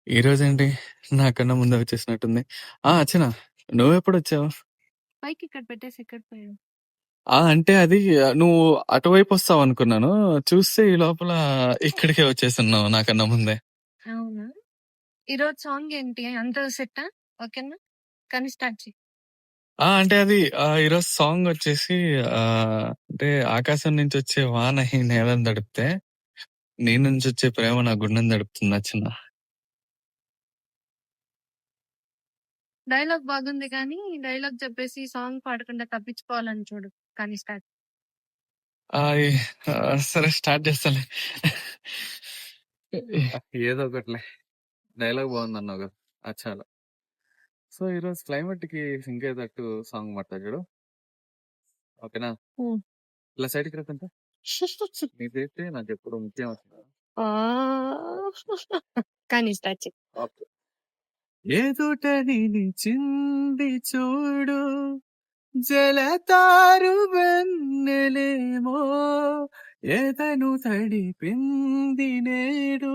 ఈరోజేంటి నాకన్నా ముందే వచ్చేసినట్టుంది. అర్చన నువ్వెప్పుడొచ్చావు? బైక్ ఇక్కడ పెట్టేసి ఎక్కడ పోయావు? అంటే అది నువ్వు అటువైపొస్తావనుకున్నాను. చూస్తే ఈ లోపల ఇక్కడికే వచ్చేసున్నావు నాకన్నా ముందే. అవునా? ఈరోజు సాంగ్ ఏంటి? అంత సెట్టా? ఓకేనా? కానీ స్టార్ట్ చెయ్యి. అంటే అది ఈరోజు సాంగొచ్చేసి అంటే ఆకాశం నుంచొచ్చే వాన ఈ నేలను తడిపితే, నీ నుంచొచ్చే ప్రేమ నా గుండెని తడుపుతుంది అర్చన. డైలాగ్ బాగుంది కానీ, డైలాగ్ చెప్పేసి సాంగ్ పాడకుండా తప్పించుకోవాలని చూడు. కానీ స్టార్ట్. ఈ సరే స్టార్ట్ చేస్తాలే. ఏదో ఒకటిలే. డైలాగ్ బాగుందన్నావు కదా! చాలా. సో, ఈరోజు క్లైమేట్‌కి సింక్ అయ్యేటట్టు సాంగ్ పాడతా చూడు. ఓకేనా? హ్మ్. ఇలా సైడ్‌కి రా కొంచెం. నీదైతే నాకెప్పుడు ముఖ్యం అసలు. కానీ స్టార్ట్ చెయ్యి. ఓకే. ఎదుట నిలిచింది చూడు జలతారు వెన్నెలేమో ఎదను తడిపింది నేడు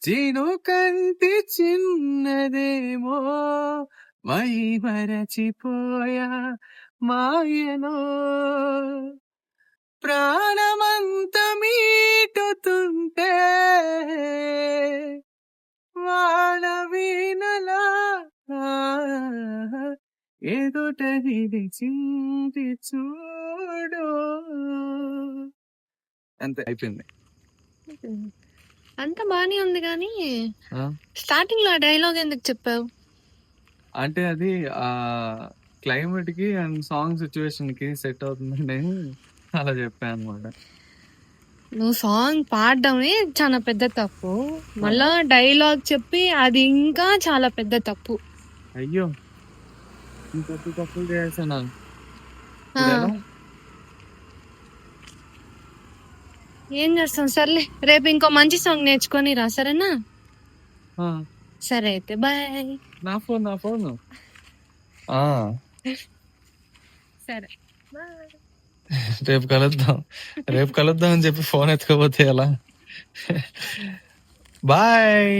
చిను కంటి చిన్నదేమో మై మరచిపోయా మాయలో ప్రాణమంత మీటుతుంటే వాన వీణలా ఎదుట నిలిచింది చూడు. అంతే అయిపోయింది. అంతా బానే ఉంది కానీ స్టార్టింగ్ లో ఆ డైలాగ్ ఎందుకు చెప్పావు? అంటే అది క్లైమేట్ కి అండ్ సాంగ్ సిచ్యువేషన్ కి సెట్ అవుతుందని అలా చెప్పాను అనమాట. నువ్వు సాంగ్ పాడడమే చాలా పెద్ద తప్పు. మళ్ళా డైలాగ్ చెప్పి అది ఇంకా చాలా పెద్ద తప్పు. అయ్యో ఇంకొక తప్పులు చేసాను. ఏం చేస్తాం సర్లే, రేపు ఇంకో మంచి సాంగ్ నేర్చుకొని రా, సరేనా? సరే అయితే బాయ్. నా ఫోన్ సరే బాయ్. రేపు కలుద్దాం అని చెప్పి ఫోన్ ఎత్తుకోపోతే ఎలా? బాయ్.